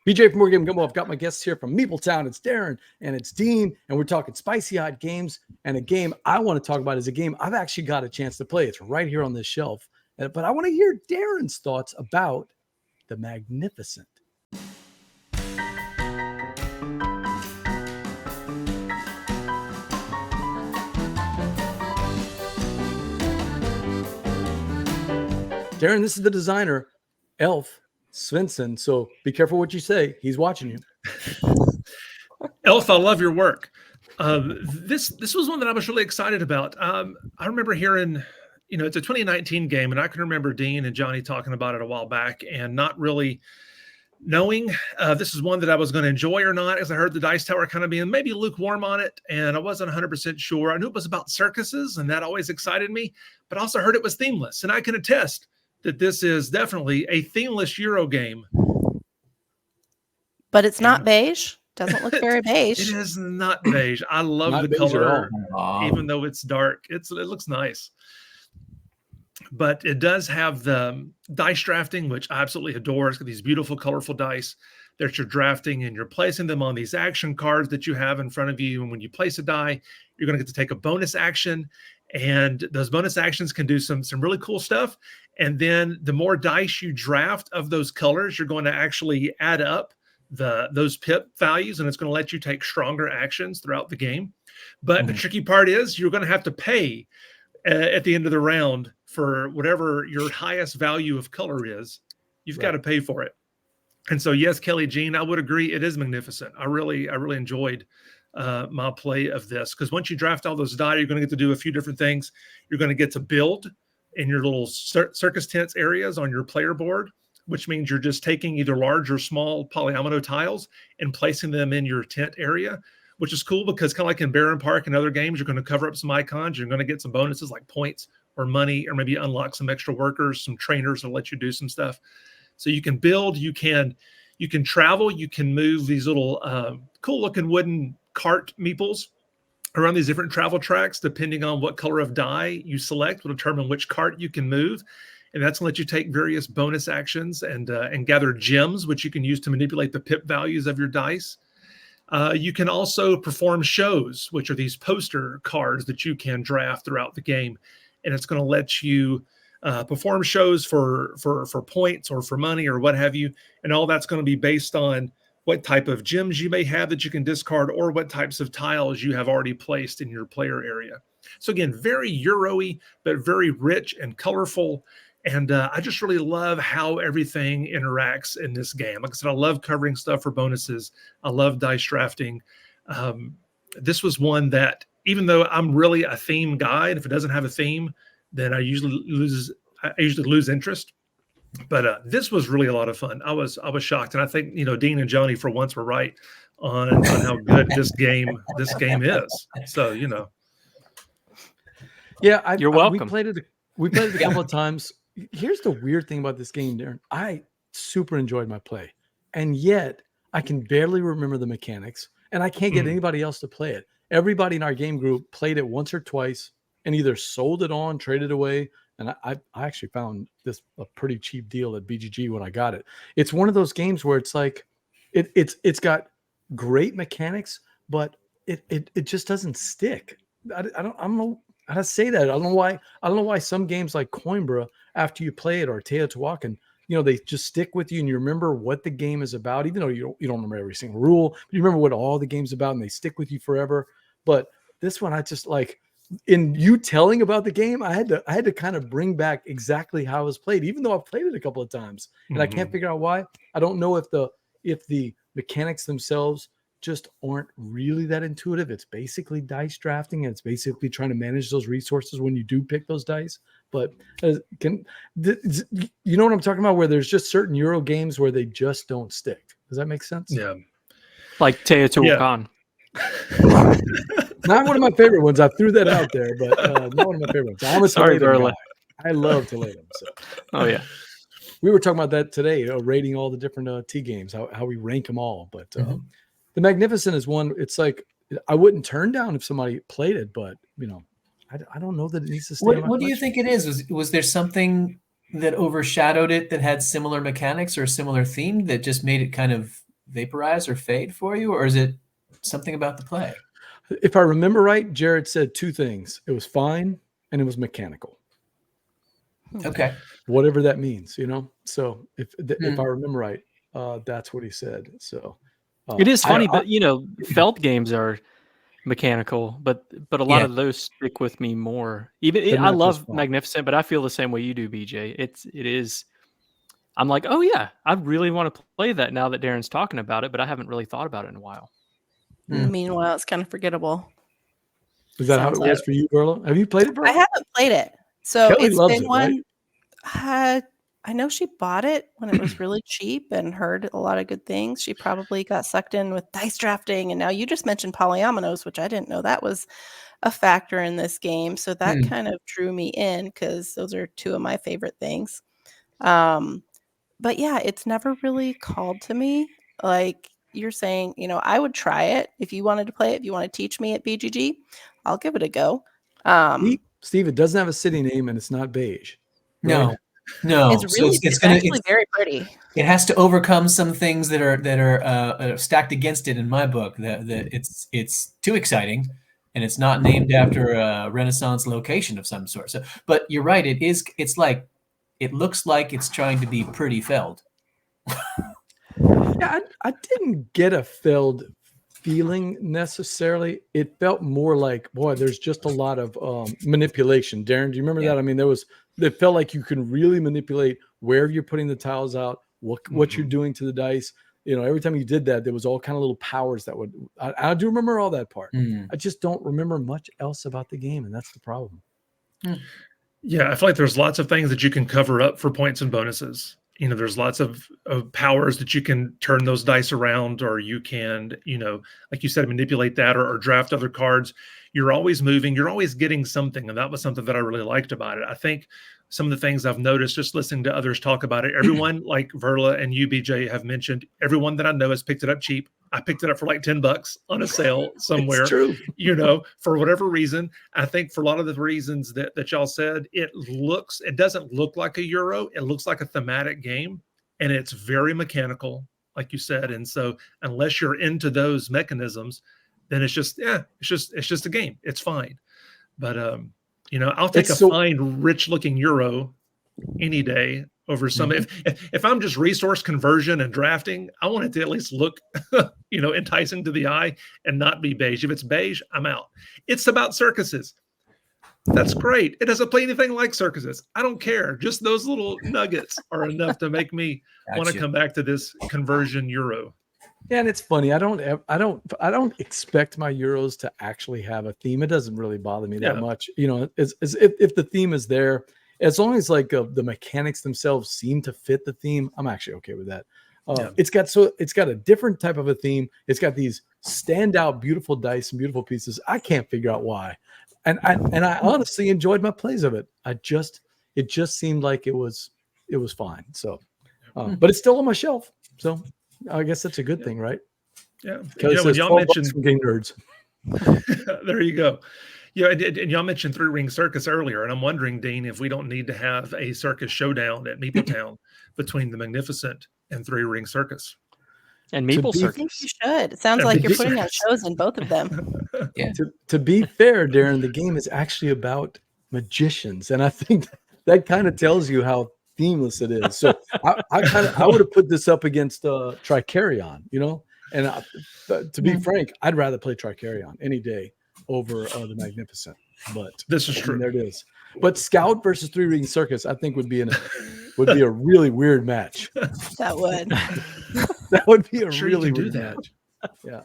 BJ from Game Gumbo. I've got my guests here from Meeple Town. It's Darren and it's Dean, and we're talking spicy hot games. And a game I want to talk about is a game I've actually got a chance to play. It's right here on this shelf. But I want to hear Darren's thoughts about The Magnificent. Darren, this is the designer, Elf Svensson. So be careful what you say. He's watching you. Elf, I love your work. This was one that I was really excited about. I remember hearing, it's a 2019 game, and I can remember Dean and Johnny talking about it a while back and not really knowing this is one that I was going to enjoy or not, as I heard the Dice Tower kind of being maybe lukewarm on it, and I wasn't 100% sure. I knew it was about circuses, and that always excited me, but I also heard it was themeless, and I can attest that this is definitely a themeless Euro game. But it's not beige. Doesn't look very beige. It is not beige. I love the color, even though it's dark. It looks nice. But it does have the dice drafting, which I absolutely adore. It's got these beautiful, colorful dice that you're drafting, and you're placing them on these action cards that you have in front of you. And when you place a die, you're going to get to take a bonus action. And those bonus actions can do some really cool stuff. And then the more dice you draft of those colors, you're going to actually add up those pip values, and it's going to let you take stronger actions throughout the game. But the tricky part is you're going to have to pay at the end of the round for whatever your highest value of color is. You've got to pay for it. And so, yes, Kelly Jean, I would agree. It is magnificent. I really enjoyed my play of this, because once you draft all those die, you're going to get to do a few different things. You're going to get to build in your little circus tents areas on your player board, which means you're just taking either large or small polyomino tiles and placing them in your tent area, which is cool because kind of like in Barron Park and other games, you're going to cover up some icons. You're going to get some bonuses like points or money, or maybe unlock some extra workers, some trainers that'll let you do some stuff. So you can build, you can travel, you can move these little cool looking wooden cart meeples around these different travel tracks. Depending on what color of die you select will determine which cart you can move. And that's going to let you take various bonus actions and gather gems, which you can use to manipulate the pip values of your dice. You can also perform shows, which are these poster cards that you can draft throughout the game. And it's going to let you perform shows for points or for money or what have you. And all that's going to be based on what type of gems you may have that you can discard, or what types of tiles you have already placed in your player area. So again, very Euro-y, but very rich and colorful. And I just really love how everything interacts in this game. Like I said, I love covering stuff for bonuses. I love dice drafting. This was one that, even though I'm really a theme guy, and if it doesn't have a theme, then I usually lose interest. But this was really a lot of fun. I was shocked, and I think Dean and Johnny for once were right on how good this game is. So yeah, you're welcome. We played it a couple of times. Here's the weird thing about this game, Darren. I super enjoyed my play, and yet I can barely remember the mechanics, and I can't get anybody else to play it. Everybody in our game group played it once or twice and either sold it on, traded away. And I actually found this a pretty cheap deal at BGG when I got it. It's one of those games where it's like it's got great mechanics, but it just doesn't stick. I don't know how to say that. I don't know why some games like Coimbra, after you play it, or Teotihuacan, they just stick with you and you remember what the game is about, even though you don't remember every single rule, but you remember what all the game's about and they stick with you forever. But this one, I just like, in you telling about the game, I had to kind of bring back exactly how it was played, even though I've played it a couple of times and I can't figure out why. I don't know if the mechanics themselves just aren't really that intuitive. It's basically dice drafting, and it's basically trying to manage those resources when you do pick those dice. But you know what I'm talking about, where there's just certain Euro games where they just don't stick. Does that make sense? Yeah. Like Teotihuacan. Yeah. Not one of my favorite ones. I threw that out there, but not one of my favorite ones. I'm a Toledo guy. I love Toledo. So. Oh yeah. We were talking about that today, rating all the different T games, how we rank them all. But the Magnificent is one. It's like I wouldn't turn down if somebody played it, but I don't know that it needs to stay. What do you think it is? Was there something that overshadowed it that had similar mechanics or a similar theme that just made it kind of vaporize or fade for you, or is it something about the play? If I remember right, Jared said two things. It was fine and it was mechanical. Okay. Whatever that means, So if I remember right, that's what he said. So it is funny, but Feld games are mechanical, but a lot of those stick with me more. Even I love Magnificent, but I feel the same way you do, BJ. It is. I'm like, oh yeah, I really want to play that now that Darren's talking about it, but I haven't really thought about it in a while. Meanwhile, it's kind of forgettable. Is that how it was for you, Verla? Have you played it, Verla? I haven't played it. So Kelly it's loves been it, one. right? I know she bought it when it was really cheap and heard a lot of good things. She probably got sucked in with dice drafting. And now you just mentioned polyominoes, which I didn't know that was a factor in this game. So that kind of drew me in because those are two of my favorite things. But yeah, it's never really called to me. Like you're saying, I would try it if you wanted to play it. If you want to teach me at BGG, I'll give it a go. Steve, it doesn't have a city name and it's not beige. No. No, it's really it's very pretty. It has to overcome some things that are stacked against it in my book. That it's too exciting, and it's not named after a Renaissance location of some sort. So, but you're right. It is. It's like it looks like it's trying to be pretty Feld. Yeah, I didn't get a Feld feeling necessarily. It felt more like, boy, there's just a lot of manipulation. Darren, do you remember that? I mean, it felt like you can really manipulate where you're putting the tiles out, what you're doing to the dice. Every time you did that, there was all kind of little powers that would. I do remember all that part. I just don't remember much else about the game, and that's the problem. Yeah, I feel like there's lots of things that you can cover up for points and bonuses. There's lots of powers that you can turn those dice around, or you can, like you said, manipulate that or draft other cards. You're always moving. You're always getting something. And that was something that I really liked about it. I think some of the things I've noticed just listening to others talk about it, everyone like Verla and you, BJ, have mentioned, everyone that I know has picked it up cheap. I picked it up for like $10 on a sale somewhere. It's true. For whatever reason. I think for a lot of the reasons that y'all said, it doesn't look like a Euro. It looks like a thematic game, and it's very mechanical, like you said. And so unless you're into those mechanisms, then it's just a game. It's fine. But I'll take a fine, rich-looking Euro any day over some. If I'm just resource conversion and drafting, I want it to at least look, enticing to the eye and not be beige. If it's beige, I'm out. It's about circuses. That's great. It doesn't play anything like circuses. I don't care. Just those little nuggets are enough to make me want to come back to this conversion Euro. Yeah, and it's funny. I don't expect my Euros to actually have a theme. It doesn't really bother me that much. As if the theme is there, as long as the mechanics themselves seem to fit the theme, I'm actually okay with that. It's got a different type of a theme. It's got these standout, beautiful dice and beautiful pieces. I can't figure out why, and I honestly enjoyed my plays of it. It just seemed like it was fine. So, but it's still on my shelf. So. I guess that's a good thing, right? Yeah. When y'all mentioned Game Nerds. There you go. Yeah, and y'all mentioned Three Ring Circus earlier, and I'm wondering, Dean, if we don't need to have a circus showdown at Meeple Town between the Magnificent and Three Ring Circus. And Meeple Circus. I think you should. It sounds like you're putting on shows in both of them. Yeah. To be fair, Darren, the game is actually about magicians, and I think that kind of tells you how themeless it is. So I would have put this up against Tricarion, and to be frank, I'd rather play Tricarion any day over the Magnificent. But this is true. There it is. But Scout versus Three Ring Circus, I think would be a really weird match. That would. That would be a really weird match. Yeah.